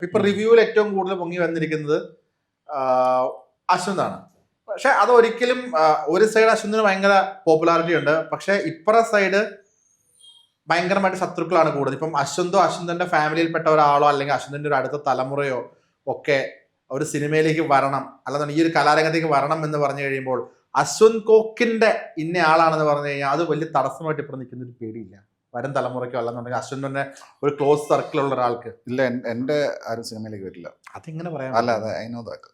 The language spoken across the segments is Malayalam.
ഇപ്പൊ റിവ്യൂവിൽ ഏറ്റവും കൂടുതൽ പൊങ്ങി വന്നിരിക്കുന്നത് അശ്വന്താണ്. പക്ഷെ അതൊരിക്കലും ഒരു സൈഡ് അശ്വന്തിന് ഭയങ്കര പോപ്പുലാരിറ്റി ഉണ്ട്, പക്ഷെ ഇപ്പറ സൈഡ് ഭയങ്കരമായിട്ട് ശത്രുക്കളാണ് കൂടുതൽ. ഇപ്പം അശ്വന്തിന്റെ ഫാമിലിയിൽപ്പെട്ട ഒരാളോ അല്ലെങ്കിൽ അശ്വന്തിന്റെ ഒരു അടുത്ത തലമുറയോ ഒക്കെ ഒരു സിനിമയിലേക്ക് വരണം, അല്ലെന്നുണ്ടെങ്കിൽ ഈ ഒരു കലാരംഗത്തേക്ക് വരണം എന്ന് പറഞ്ഞു കഴിയുമ്പോൾ അശ്വന്ത് കോക്കിന്റെ ഇന്ന ആളാണെന്ന് പറഞ്ഞു കഴിഞ്ഞാൽ അത് വലിയ തടസ്സമായിട്ട് ഇപ്പം നിൽക്കുന്ന ഒരു പേടിയില്ല വരും തലമുറയ്ക്കോ അല്ലെന്നുണ്ടെങ്കിൽ അശ്വന്തിന്റെ ഒരു ക്ലോസ് സർക്കിളുള്ള ഒരാൾക്ക്. ഇല്ല, എന്റെ ആരും സിനിമയിലേക്ക് വരില്ല. അതെങ്ങനെ പറയാൻ അല്ല, അതെ, ഐ നോ ദാറ്റ്.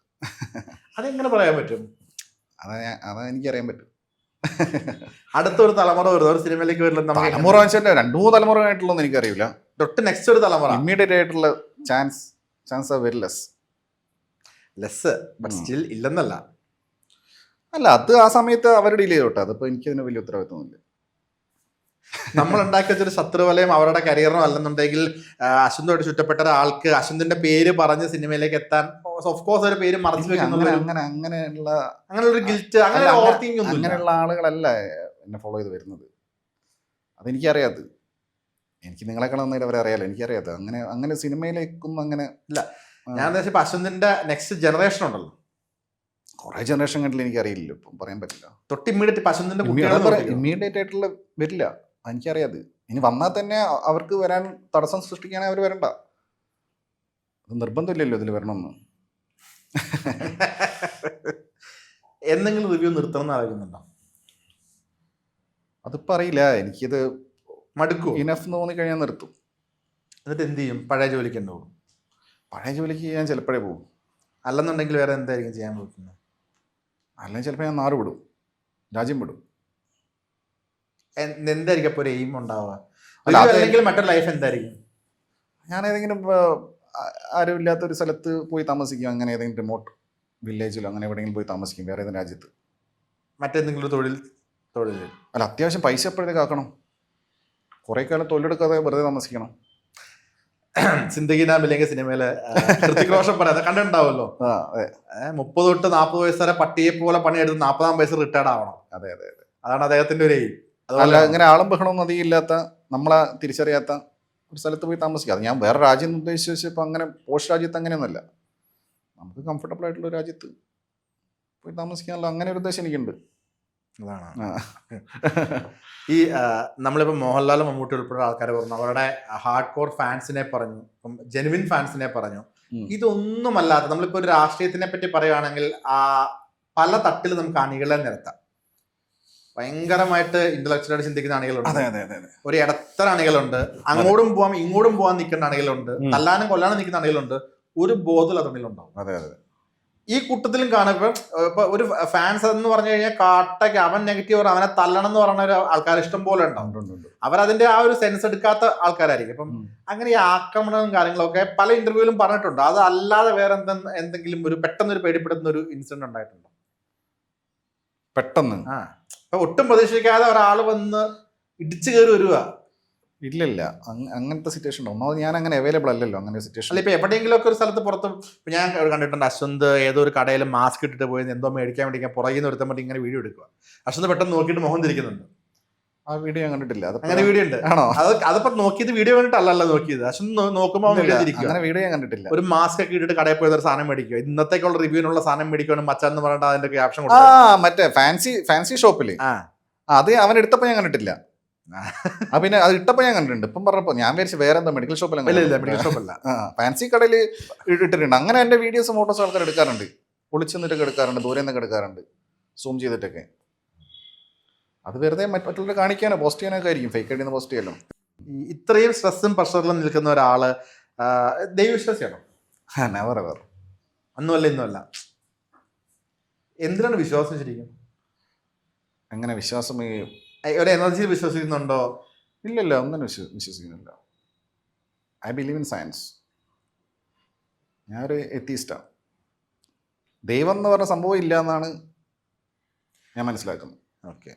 അതെങ്ങനെ പറയാൻ പറ്റും? അതാ എനിക്കറിയാൻ പറ്റും. അടുത്തൊരു തലമുറ വരുന്നത് ഒരു സിനിമയിലേക്ക് വരില്ല. തലമുറ വെച്ചാൽ 2-3 തലമുറ ആയിട്ടുള്ളതെന്ന് എനിക്കറിയില്ല. തൊട്ട് നെക്സ്റ്റ് ഒരു തലമുറ ഇമ്മീഡിയറ്റ് ആയിട്ടുള്ള chance very less, but still ഇല്ലെന്നല്ല. അല്ല, അത് ആ സമയത്ത് അവർ ഡീൽ ചെയ്തോട്ടെ. അതിപ്പോ എനിക്കതിന് വലിയ ഉത്തരവാദിത്വമൊന്നുമില്ല. നമ്മൾ ഉണ്ടാക്കി വെച്ചൊരു ശത്രുവലയം അവരുടെ കരിയറിനോ അല്ലെന്നുണ്ടെങ്കിൽ അശ്വന്തുമായിട്ട് ചുറ്റപ്പെട്ട ഒരാൾക്ക് അശ്വന്തിന്റെ പേര് പറഞ്ഞ് സിനിമയിലേക്ക് എത്താൻ ഓഫ് കോഴ്സ് ഒരു പേര് മറച്ചു വെക്കുന്നത് അങ്ങനെയുള്ള ഗിൽറ്റ് അങ്ങനെയുള്ള ആളുകളല്ല എന്നെ ഫോളോ ചെയ്ത് വരുന്നത്. അതെനിക്കറിയാത്. എനിക്ക് നിങ്ങളെക്കാൾ നന്നായിട്ട് അവരെ അറിയാലോ. എനിക്കറിയാത്ത അങ്ങനെ സിനിമയിലേക്കൊന്നും അങ്ങനെ ഇല്ല. ഞാൻ ഇപ്പൊ അശ്വന്തിന്റെ നെക്സ്റ്റ് ജനറേഷൻ ഉണ്ടല്ലോ, കുറെ ജനറേഷൻ കണ്ടില്ല, എനിക്കറിയില്ലല്ലോ, ഇപ്പം പറയാൻ പറ്റില്ല. തൊട്ട് ഇമ്മീഡിയറ്റ് അശ്വന്തിന്റെ ഇമ്മീഡിയറ്റ് ആയിട്ടുള്ള വരില്ല, എനിക്കറിയാത്. ഇനി വന്നാൽ തന്നെ അവർക്ക് വരാൻ തടസ്സം സൃഷ്ടിക്കുകയാണെങ്കിൽ അവർ വരണ്ട. അത് നിർബന്ധമില്ലല്ലോ ഇതിൽ വരണമെന്ന്. എന്തെങ്കിലും റിവ്യൂ നിർത്തണം എന്ന് ആലോചിക്കുന്നുണ്ടോ? അതിപ്പോൾ അറിയില്ല, എനിക്കിത് മടുക്കൂ. ഇനഫ് തോന്നിക്കഴിഞ്ഞാൽ നിർത്തും. എന്നിട്ട് എന്ത് ചെയ്യും? പഴയ ജോലിക്ക് ഉണ്ടോ? പഴയ ജോലിക്ക് ഞാൻ ചിലപ്പോഴേ പോകും. അല്ലെന്നുണ്ടെങ്കിൽ വേറെ എന്തായിരിക്കും ചെയ്യാൻ നോക്കുന്നത്? അല്ലെങ്കിൽ ചിലപ്പോൾ ഞാൻ നാട് വിടും, രാജ്യം വിടും. എന്തായിരിക്കും അപ്പോൾ ഒരു എയിം ഉണ്ടാവുക? അല്ലെങ്കിൽ മറ്റൊരു ലൈഫ് എന്തായിരിക്കും? ഞാൻ ഏതെങ്കിലും ആരും ഇല്ലാത്തൊരു സ്ഥലത്ത് പോയി താമസിക്കും. അങ്ങനെ ഏതെങ്കിലും റിമോട്ട് വില്ലേജിലോ അങ്ങനെ എവിടെയെങ്കിലും പോയി താമസിക്കും, വേറെ ഏതെങ്കിലും രാജ്യത്ത്. മറ്റെന്തെങ്കിലും തൊഴിൽ അല്ല, അത്യാവശ്യം പൈസ എപ്പോഴത്തേക്ക് ആക്കണം. കുറേ കാലം തൊഴിലെടുക്കാതെ വെറുതെ താമസിക്കണം. സിന്ദഗി നാം ഇല്ലെങ്കിൽ സിനിമയില് ഹൃതിക് റോഷൻ പറയാതെ കണ്ടിട്ടുണ്ടാവുമല്ലോ, 30 തൊട്ട് 40 വയസ്സ് വരെ പട്ടിയെ പോലെ പണിയെടുത്ത് 40-ആം വയസ്സ് റിട്ടയർഡ് ആവണം. അതെ അതെ അതെ, അതാണ് അദ്ദേഹത്തിന്റെ ഒരു എയിം. അതല്ല, ഇങ്ങനെ ആളും ബഹളമൊന്നും അധികം ഇല്ലാത്ത, നമ്മളെ തിരിച്ചറിയാത്ത ഒരു സ്ഥലത്ത് പോയി താമസിക്കുക. അത് ഞാൻ വേറെ രാജ്യം ഉദ്ദേശിച്ച് വെച്ചപ്പോൾ അങ്ങനെ പോസ്റ്റ് രാജ്യത്ത് അങ്ങനെയൊന്നുമല്ല, നമുക്ക് കംഫർട്ടബിൾ ആയിട്ടുള്ള ഒരു രാജ്യത്ത് പോയി താമസിക്കാനുള്ള അങ്ങനെ ഒരു ഉദ്ദേശം എനിക്കുണ്ട്. അതാണ് ഈ നമ്മളിപ്പോൾ മോഹൻലാൽ മമ്മൂട്ടി ഉൾപ്പെടെ ആൾക്കാർ പറഞ്ഞു, അവരുടെ ഹാർഡ് കോർ ഫാൻസിനെ പറഞ്ഞു, ഇപ്പം ജെനുവിൻ ഫാൻസിനെ പറഞ്ഞു. ഇതൊന്നുമല്ലാത്ത നമ്മളിപ്പോൾ ഒരു രാഷ്ട്രീയത്തിനെ പറ്റി പറയുകയാണെങ്കിൽ പല തട്ടിൽ നമുക്ക് അണികളെ നിരത്താം. ഭയങ്കരമായിട്ട് ഇന്റലക്ച്വലായിട്ട് ചിന്തിക്കുന്ന അണികളുണ്ട്, ഒരു ഇടത്തര അണികളുണ്ട്, അങ്ങോട്ടും പോവാം ഇങ്ങോട്ടും പോകാൻ നിൽക്കുന്ന അണികളുണ്ട്, തല്ലാനും കൊല്ലാനും നിൽക്കുന്ന അണികളുണ്ട്, ഒരു ബോധം അതിലുണ്ടാവും. ഈ കൂട്ടത്തിലും കാണുമ്പോൾ ഇപ്പൊ ഒരു ഫാൻസ് എന്ന് പറഞ്ഞു കഴിഞ്ഞാൽ കാട്ടയ്ക്ക് അവൻ നെഗറ്റീവ്, അവനെ തല്ലണം എന്ന് പറഞ്ഞ ഒരു ആൾക്കാർ ഇഷ്ടം പോലെ ഉണ്ടാവും. അവരതിന്റെ ആ ഒരു സെൻസ് എടുക്കാത്ത ആൾക്കാരായിരിക്കും. അപ്പം അങ്ങനെ ഈ ആക്രമണവും കാര്യങ്ങളൊക്കെ പല ഇന്റർവ്യൂവിലും പറഞ്ഞിട്ടുണ്ട്. അത് അല്ലാതെ വേറെ എന്തെങ്കിലും ഒരു പെട്ടെന്നൊരു പേടിപ്പെടുത്തുന്ന ഒരു ഇൻസിഡന്റ് ഉണ്ടായിട്ടുണ്ടോ? പെട്ടെന്ന് ഇപ്പൊ ഒട്ടും പ്രതീക്ഷിക്കാതെ ഒരാൾ വന്ന് ഇടിച്ചു കയറി വരുക? ഇല്ലില്ല, അങ്ങനത്തെ സിറ്റുവേഷൻ ഉണ്ടോ? ഒന്നാമത് ഞാൻ അങ്ങനെ അവൈലബിൾ അല്ലല്ലോ അങ്ങനെ സിറ്റുവേഷൻ. അല്ല, ഇപ്പൊ എവിടെയെങ്കിലും ഒക്കെ ഒരു സ്ഥലത്ത് പുറത്തും ഇപ്പൊ ഞാൻ കണ്ടിട്ടുണ്ട്, അശ്വന്ത് ഏതോ ഒരു കടയിൽ മാസ്ക് ഇട്ടിട്ട് പോയി എന്തോ മേടിക്കാൻ വേണ്ടി പുറകിൽ നിന്ന് ഒരുത്തം പറ്റി ഇങ്ങനെ വീഡിയോ എടുക്കുക. അശ്വന്ത് പെട്ടെന്ന് നോക്കിയിട്ട് മുഖം തിരിക്കുന്നുണ്ട്. ആ വീഡിയോ ഞാൻ കണ്ടിട്ടില്ല. അങ്ങനെ വീഡിയോ ഉണ്ട്? ആണോ? അതിപ്പോ നോക്കിയത് വീഡിയോ കണ്ടിട്ടല്ലല്ലോ നോക്കിയത്. അശ്വന്ത് നോക്കുമ്പോൾ അങ്ങനെ വീഡിയോ ഞാൻ കണ്ടിട്ടില്ല. ഒരു മാസ്ക് ഒക്കെ ഇട്ടിട്ട് കടയിൽ പോയത് ഒരു സാധനം മേടിക്കുക, ഇന്നത്തേക്കുള്ള റിവ്യൂവിനുള്ള സാധനം മേടിക്കുകയാണ് മച്ചാൻ എന്ന് പറഞ്ഞിട്ട് അതിന്റെ ക്യാപ്ഷൻ. മറ്റേ ഫാൻസി ഷോപ്പില് അത് അവൻ എടുത്തപ്പോ ഞാൻ കണ്ടിട്ടില്ല. പിന്നെ അത് ഇട്ടപ്പോ ഞാൻ കണ്ടിട്ടുണ്ട്. ഇപ്പം പറഞ്ഞപ്പോ ഞാൻ വിചാരിച്ചു വേറെ എന്താ മെഡിക്കൽ ഷോപ്പല്ല, ഫാൻസി കടയിൽ ഇട്ടിട്ടുണ്ട്. അങ്ങനെ എന്റെ വീഡിയോസ് ഫോട്ടോസ് ആൾക്കാർ എടുക്കാറുണ്ട്, ഒളിച്ചു നിന്നിട്ടൊക്കെ എടുക്കാറുണ്ട്, ദൂരെ നിന്നൊക്കെ എടുക്കാറുണ്ട്, സൂം ചെയ്തിട്ടൊക്കെ. അത് വെറുതെ മറ്റുള്ളവരെ കാണിക്കാനോ പോസ്റ്റ് ചെയ്യാനൊക്കെ ആയിരിക്കും, ഫേക്ക് ആയിട്ട് പോസ്റ്റ് ചെയ്യാലോ. ഇത്രയും സ്ട്രെസ്സും പ്രഷറിലും നിൽക്കുന്ന ഒരാള് ദൈവവിശ്വാസിയാണോ? Never ever. ഒന്നുമല്ല. എന്തിനാണ് വിശ്വാസം ശരിക്കും? എങ്ങനെ വിശ്വാസം? ഒരു എനർജിയിൽ വിശ്വസിക്കുന്നുണ്ടോ? ഇല്ലല്ല, ഒന്നും വിശ്വസിക്കുന്നില്ല. I believe in science. ഞാനൊരു എത്തീസ്റ്റാണ്. ദൈവം എന്ന് പറഞ്ഞ സംഭവം ഇല്ല എന്നാണ് ഞാൻ മനസ്സിലാക്കുന്നത്. ഓക്കെ,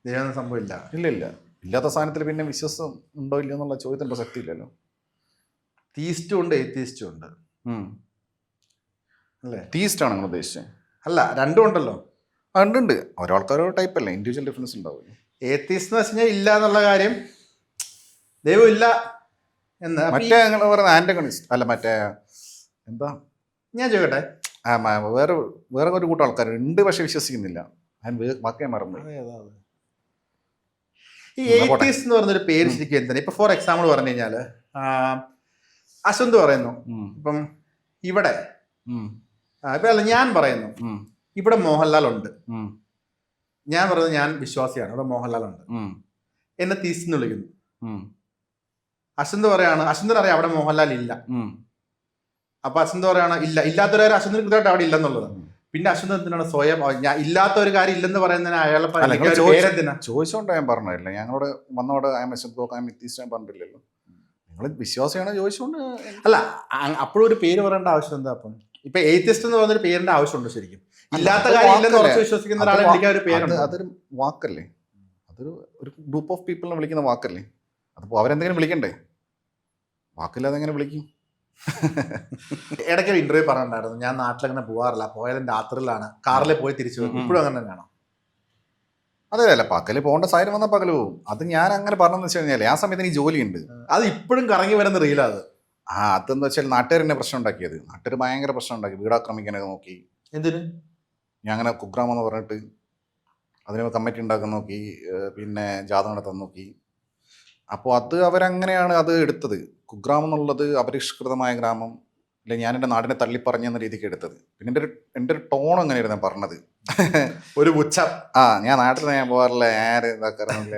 ദൈവം എന്ന സംഭവം ഇല്ല. ഇല്ല, ഇല്ലാത്ത സാധനത്തിൽ പിന്നെ വിശ്വാസം ഉണ്ടോ ഇല്ലയോ എന്നുള്ള ചോദ്യത്തിന് പ്രസക്തി ഇല്ലല്ലോ. തീസ്റ്റും ഉണ്ട് എത്തീസ്റ്റും ഉണ്ട് അല്ലേ? തീസ്റ്റാണ് നിങ്ങൾ ഉദ്ദേശിച്ചത്? അല്ല, രണ്ടും ഉണ്ടല്ലോ. ഉണ്ട്, ഓരോ ആൾക്കാരോ ടൈപ്പ് അല്ലേ, ഇൻഡിവിജ്വൽ ഡിഫറൻസ് ഉണ്ടാവും. ഏത്തീസ്റ്റ് എന്ന് വെച്ച് കഴിഞ്ഞാൽ ഇല്ല എന്നുള്ള കാര്യം, ദൈവം ഇല്ല എന്ന് അപ്പൊ മറ്റേ ഞങ്ങൾ പറയുന്ന ആന്റഗണിസ്റ്റ് അല്ല മറ്റേ എന്താ ഞാൻ ചോദിക്കട്ടെ, വേറെ വേറെ ഒരു കൂട്ടം ആൾക്കാരുണ്ട് പക്ഷെ വിശ്വസിക്കുന്നില്ല. ബാക്കി മറന്നു. ഈ എയ്റ്റീസ് എന്ന് പറയുന്നൊരു പേര് ശരിക്കും എന്താണ്? ഇപ്പൊ ഫോർ എക്സാമ്പിൾ പറഞ്ഞു കഴിഞ്ഞാല് അശ്വന്ത് പറയുന്നു, ഇപ്പം ഇവിടെ ഇപ്പൊ അല്ല ഞാൻ പറയുന്നു ഇവിടെ മോഹൻലാൽ ഉണ്ട്, ഞാൻ പറയുന്നത് ഞാൻ വിശ്വാസിയാണ്, ഇവിടെ മോഹൻലാൽ ഉണ്ട്, എന്നെ തീസ് എന്ന് വിളിക്കുന്നു. അശ്വന്ത് പറയാണ്, അശ്വന്തിന് അറിയാം അവിടെ മോഹൻലാൽ ഇല്ല. അപ്പൊ അശ്വന്ത് പറയാണ് ഇല്ല, ഇല്ലാത്തൊരു അശ്വന്തിന് കൃത്യമായിട്ട് അവിടെ ഇല്ലെന്നുള്ളത്. പിന്നെ അശ്വന്ത് എന്തിനാണ് സ്വയം ഞാൻ ഇല്ലാത്ത ഒരു കാര്യം ഇല്ലെന്ന് പറയുന്നതിന് അയാളെ ചോദിച്ചോണ്ട് ഞാൻ പറഞ്ഞില്ല. ഞങ്ങളോട് വന്നോട് ഞാൻ പറഞ്ഞിട്ടില്ലല്ലോ. നിങ്ങൾ വിശ്വാസിയാണോ ചോദിച്ചോണ്ട് അല്ല. അപ്പോഴും ഒരു പേര് പറയേണ്ട ആവശ്യം എന്താ? അപ്പം ഇപ്പൊ എയ്ത്തിസ്റ്റ് എന്ന് പറയുന്ന ഒരു പേരിന്റെ ആവശ്യമുണ്ടോ ശരിക്കും? ഇല്ലാത്ത കാര്യം ഇല്ലെന്ന് ഉറച്ച് വിശ്വസിക്കുന്ന ഒരാളെ വിളിക്കാൻ ഒരു പേരുണ്ട്. അതൊരു വാക്കല്ലേ, ഒരു ഗ്രൂപ്പ് ഓഫ് പീപ്പിളിനെ വിളിക്കുന്ന വാക്കല്ലേ. അതിപ്പോ അവരെന്തെങ്കിലും വിളിക്കണ്ടേ? വാക്കില്ലാതെ എങ്ങനെ വിളിക്കും? ഇടയ്ക്ക് ഒരു ഇന്റർവ്യൂ പറഞ്ഞിട്ടുണ്ടായിരുന്നു, ഞാൻ നാട്ടിലങ്ങനെ പോകാറില്ല, പോയാലും രാത്രിയിലാണ്, കാറിൽ പോയി തിരിച്ചു വരും. ഇപ്പോഴും അങ്ങനെ തന്നെയാണോ? അതെ അല്ല, പകല് പോകേണ്ട സാഹചര്യം വന്നാൽ പകല് പോകും. അത് ഞാൻ അങ്ങനെ പറഞ്ഞെന്ന് വെച്ച് കഴിഞ്ഞാൽ ആ സമയത്ത് എനിക്ക് ജോലിയുണ്ട്. അത് ഇപ്പോഴും കറങ്ങി വരുന്ന റീലാ അത്. അതെന്ന് വെച്ചാൽ നാട്ടുകാരെന്നെ പ്രശ്നം ഉണ്ടാക്കിയത്. നാട്ടുകാർ ഭയങ്കര പ്രശ്നം ഉണ്ടാക്കി, വീടാക്രമിക്കാനൊക്കെ നോക്കി. എന്തിന്? ഞാൻ അങ്ങനെ കുഗ്രാമം എന്ന് പറഞ്ഞിട്ട് അതിന് കമ്മിറ്റി ഉണ്ടാക്കാൻ നോക്കി, പിന്നെ ജാഥ നടത്താൻ നോക്കി. അപ്പോൾ അത് അവരങ്ങനെയാണ് അത് എടുത്തത്. കുഗ്രാമം എന്നുള്ളത് അപരിഷ്കൃതമായ ഗ്രാമം, അല്ലെ ഞാൻ എൻ്റെ നാടിനെ തള്ളിപ്പറഞ്ഞെന്ന രീതിക്ക് എടുത്തത്. പിന്നെ എൻ്റെ ഒരു ടോൺ അങ്ങനെയായിരുന്നു പറഞ്ഞത്, ഒരു പുച്ഛം. ഞാൻ നാട്ടിൽ ഞാൻ പോകാറില്ല, ആര് ഇതാക്കാറില്ല,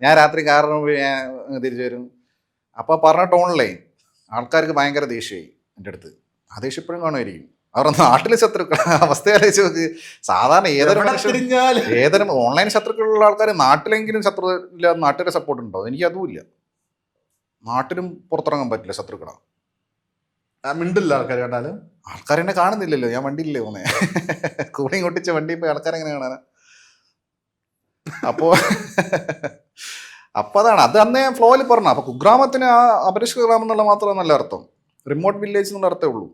ഞാൻ രാത്രി കാറിന് പോയി ഞാൻ തിരിച്ചു വരും. അപ്പോൾ പറഞ്ഞ ടോണിലേ ആൾക്കാർക്ക് ഭയങ്കര ദേഷ്യമായി എൻ്റെ അടുത്ത്. ആ ദേഷ്യം ഇപ്പോഴും കാണുമായിരിക്കും. അവരുടെ നാട്ടിലെ ശത്രുക്കൾ അവസ്ഥ ആലോചിച്ച് നോക്ക്. സാധാരണ ഏതൊരു ഓൺലൈൻ ശത്രുക്കളുള്ള ആൾക്കാർ നാട്ടിലെങ്കിലും ശത്രു ഇല്ല, നാട്ടുകാരെ സപ്പോർട്ട് ഉണ്ടോ? എനിക്ക് അതുമില്ല. നാട്ടിലും പുറത്തിറങ്ങാൻ പറ്റില്ല, ശത്രുക്കളാണ്. മിണ്ടില്ല ആൾക്കാർ കണ്ടാലും. ആൾക്കാരെന്നെ കാണുന്നില്ലല്ലോ, ഞാൻ വണ്ടിയില്ലേ പോന്നെ. കൂടെയും കൊട്ടിച്ച വണ്ടി പോയി ആൾക്കാരെങ്ങനെ കാണാനാ? അപ്പോ അതാണ് അത് അന്ന് ഞാൻ ഫ്ലോയിൽ പറഞ്ഞു. അപ്പൊ കുഗ്രാമത്തിന് ആ അപരിഷ്കൃത ഗ്രാമം എന്നുള്ള മാത്രമല്ല അർത്ഥം, റിമോട്ട് വില്ലേജ് എന്നുള്ള അർത്ഥമേ ഉള്ളൂ.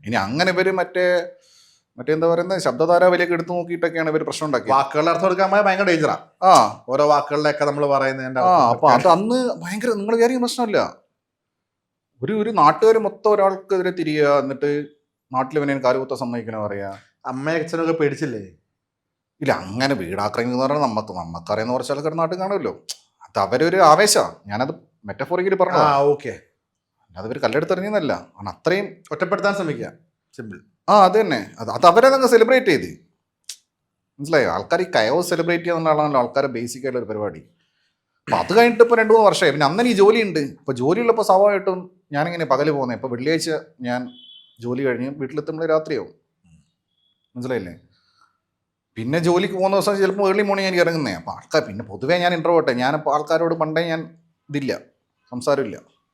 ഇനി അങ്ങനെ ഇവര് മറ്റേന്താ പറയുന്നത് ശബ്ദധാര വിലയൊക്കെ എടുത്തു നോക്കിയിട്ടൊക്കെയാണ് ഇവർ പ്രശ്നം ഉണ്ടാക്കി. വാക്കുകളുടെ അർത്ഥം എടുക്കാൻ ഭയങ്കര ഡേഞ്ചറാ. ഓരോ വാക്കുകളിലൊക്കെ നമ്മൾ പറയുന്നതിന്റെ അപ്പൊ അത് അന്ന് ഭയങ്കര നിങ്ങൾ വിചാരിക്കുന്ന പ്രശ്നമല്ല. ഒരു നാട്ടുകാർ മൊത്തം ഒരാൾക്കെതിരെ തിരിയുക, എന്നിട്ട് നാട്ടിലിവനെ കാലുകുത്ത സമ്മതിക്കണോ പറയാ. അമ്മയും അച്ഛനൊക്കെ പേടിച്ചില്ലേ? ഇല്ല, അങ്ങനെ വീടാക്രമിക്കുന്ന പറഞ്ഞാൽ നമുക്കറിയുന്ന കുറച്ച് ആൾക്കാർ നാട്ടിൽ കാണുമല്ലോ. അത് അവരൊരു ആവേശമാണ്. ഞാനത് മെറ്റഫോറിക്കലി പറഞ്ഞു. ഓക്കെ. അതവർ കല്ലെടുത്തെറിഞ്ഞെന്നല്ല, ആണ് അത്രയും ഒറ്റപ്പെടുത്താൻ ശ്രമിക്കുക. സിമ്പിൾ. അത് തന്നെ. അത് അവരതങ്ങ് സെലിബ്രേറ്റ് ചെയ്ത്, മനസ്സിലായോ? ആൾക്കാർ ഈ കയോ സെലിബ്രേറ്റ് ചെയ്യാന്നുള്ളതാണല്ലോ ആൾക്കാരെ ബേസിക് ആയിട്ടുള്ള ഒരു പരിപാടി. അപ്പം അത് കഴിഞ്ഞിട്ട് ഇപ്പോൾ 2-3 വർഷമായി. പിന്നെ അന്നേരം ഈ ജോലിയുണ്ട്. ഇപ്പോൾ ജോലിയുള്ളപ്പോൾ സ്വാഭാവികമായിട്ടും ഞാനിങ്ങനെ പകല് പോകുന്നത്. ഇപ്പോൾ വെള്ളിയാഴ്ച ഞാൻ ജോലി കഴിഞ്ഞ് വീട്ടിലെത്തുമ്പോൾ രാത്രിയാവും, മനസ്സിലായില്ലേ? പിന്നെ ജോലിക്ക് പോകുന്ന ദിവസം ചിലപ്പോൾ ഏർലി മോർണിംഗ് ഞാൻ ഇറങ്ങുന്നത്. അപ്പോൾ ആൾക്കാർ പിന്നെ പൊതുവേ ഞാൻ ഇൻട്രോവേർട്ട്. ഞാനിപ്പോൾ ആൾക്കാരോട് പണ്ടേ ഞാൻ ഇതില്ല, സംസാരമില്ല.